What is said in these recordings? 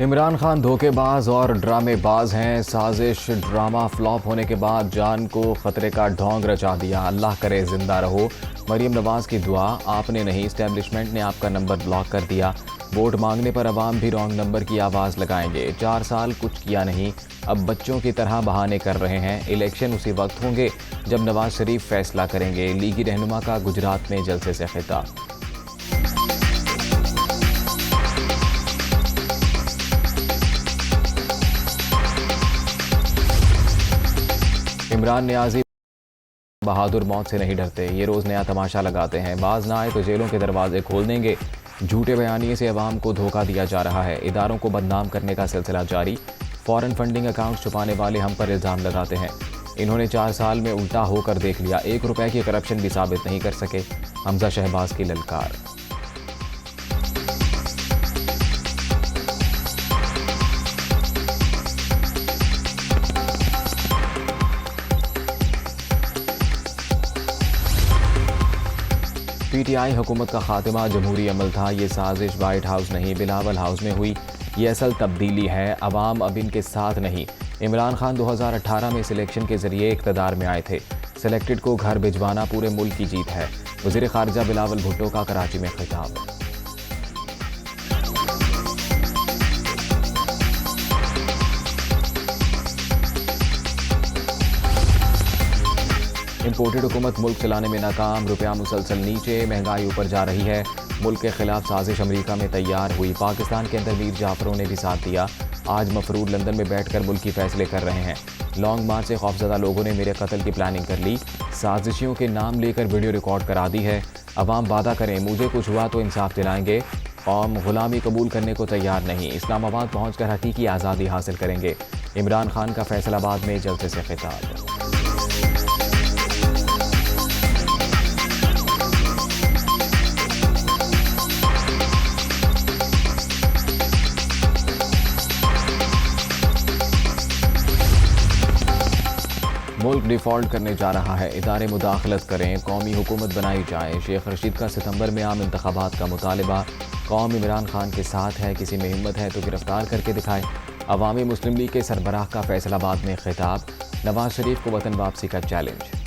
इमरान खान धोखेबाज और ड्रामेबाज हैं। साजिश ड्रामा फ्लॉप होने के बाद जान को खतरे का ढोंग रचा दिया। अल्लाह करे जिंदा रहो। मरीम नवाज की दुआ आपने नहीं, इस्टेब्लिशमेंट ने आपका नंबर ब्लॉक कर दिया। वोट मांगने पर अवाम भी रॉन्ग नंबर की आवाज़ लगाएंगे। 4 साल कुछ किया नहीं, अब बच्चों की तरह बहाने कर रहे हैं। इलेक्शन उसी वक्त होंगे जब नवाज शरीफ फैसला करेंगे। लीगी रहनुमा का गुजरात में जलसे से खिताब। इमरान नियाजी बहादुर मौत से नहीं डरते, ये रोज़ नया तमाशा लगाते हैं। बाज ना आए तो जेलों के दरवाजे खोल देंगे। झूठे बयानिए से अवाम को धोखा दिया जा रहा है। इदारों को बदनाम करने का सिलसिला जारी। फॉरेन फंडिंग अकाउंट छुपाने वाले हम पर इल्ज़ाम लगाते हैं। इन्होंने 4 साल में उल्टा होकर देख लिया। 1 रुपए की करप्शन भी साबित नहीं कर सके। हमजा शहबाज की ललकार। पीटीआई हुकूमत का खात्मा जमहूरी अमल था। ये साजिश वाइट हाउस नहीं, बिलावल हाउस में हुई। ये असल तब्दीली है। अवाम अब इनके साथ नहीं। इमरान खान 2018 में सिलेक्शन के जरिए इक़्तिदार में आए थे। सिलेक्टेड को घर भिजवाना पूरे मुल्क की जीत है। वज़ीर ख़ारजा बिलावल भुट्टो का कराची में खिताब। इंपोर्टेड हुकूमत मुल्क चलाने में नाकाम। रुपया मुसलसल नीचे, महंगाई ऊपर जा रही है। मुल्क के खिलाफ साजिश अमरीका में तैयार हुई। पाकिस्तान के अंदर मीर जाफरों ने भी साथ दिया। आज मफरूर लंदन में बैठकर मुल्की फैसले कर रहे हैं। लॉन्ग मार्च से खौफजदा लोगों ने मेरे कत्ल की प्लानिंग कर ली। साजिशियों के नाम लेकर वीडियो रिकॉर्ड करा दी है। अवाम वादा करें मुझे कुछ हुआ तो इंसाफ दिलाएंगे। कौम गुलामी कबूल करने को तैयार नहीं। इस्लामाबाद पहुंचकर हकीकी आज़ादी हासिल करेंगे। इमरान खान का फैसलाबाद में जलसे से खिताब। मुल्क डिफ़ॉल्ट करने जा रहा है। इदारे मुदाखलत करें, कौमी हुकूमत बनाई जाए। शेख रशीद का सितंबर में आम इंतखाबात का मुतालबा। कौम इमरान खान के साथ है, किसी में हिम्मत है तो गिरफ्तार करके दिखाए। अवामी मुस्लिम लीग के सरबराह का फैसलाबाद में खिताब। नवाज शरीफ को वतन वापसी का चैलेंज।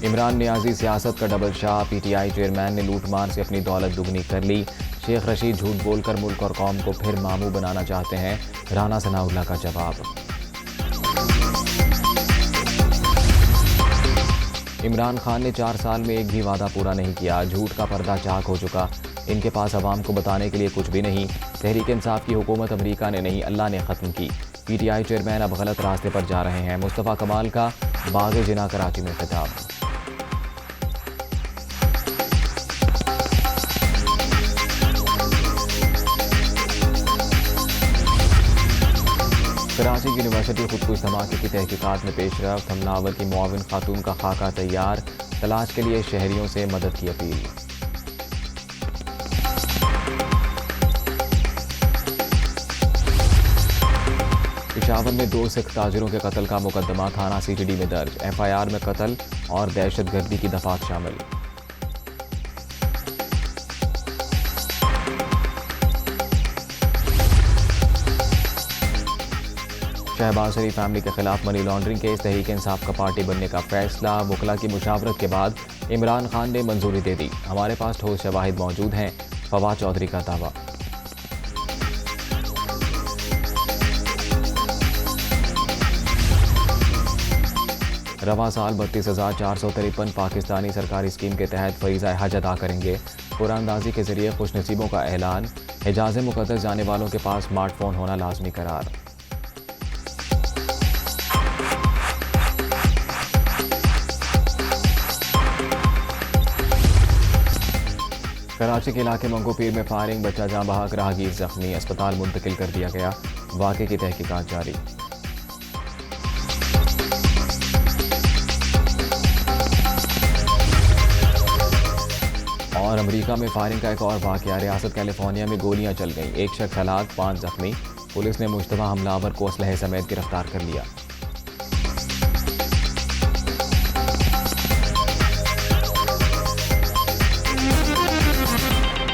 इमरान नियाजी सियासत का डबल शाह। पीटीआई चेयरमैन ने लूटमार से अपनी दौलत दुगनी कर ली। शेख रशीद झूठ बोलकर मुल्क और कौम को फिर मामू बनाना चाहते हैं। राना सनाउल्लाह का जवाब। इमरान खान ने 4 साल में एक भी वादा पूरा नहीं किया। झूठ का पर्दा चाक हो चुका। इनके पास अवाम को बताने के लिए कुछ भी नहीं। तहरीक इंसाफ की हुकूमत अमरीका ने नहीं, अल्लाह ने ख़त्म की। पीटीआई चेयरमैन अब गलत रास्ते पर जा रहे हैं। मुस्तफ़ा कमाल का बाग़ जिना कराची में खिताब। कराची की यूनिवर्सिटी खुदकुश धमाके की तहकीकात में पेशरफ्त। हमलावर की मुआविन खातून का खाका तैयार। तलाश के लिए शहरियों से मदद की अपील। पेशावर में 2 सिख ताजिरों के कत्ल का मुकदमा थाना सीटीडी में दर्ज। एफआईआर में कत्ल और दहशतगर्दी की दफात शामिल। शहबाज शरीफ फैमिली के खिलाफ money laundering case. Tehreek Insaf का पार्टी बनने का फैसला। वकला की मुशावरत के बाद इमरान खान ने मंजूरी दे दी। हमारे पास ठोस शवाहिद मौजूद हैं। फवाद चौधरी का दावा। रवा साल 32,453 पाकिस्तानी सरकारी स्कीम के तहत फरीज़ा हज अदा करेंगे। कुरानदाजी के जरिए खुशनसीबों का ऐलान। हिजाज़ मुक़द्दस जाने वालों के पास स्मार्टफोन होना लाजमी करार। कराची के इलाके मंगोपीर में फायरिंग। बच्चा जाँ बहक, राहगीर जख्मी। अस्पताल मुंतकिल कर दिया गया। वाक़े की तहकीकात जारी। और अमेरिका में फायरिंग का एक और वाक़या। रियासत कैलिफोर्निया में गोलियां चल गईं। 1 शख्स हलाक, 5 जख्मी। पुलिस ने मुश्तबा हमलावर को असलहे समेत गिरफ्तार कर लिया।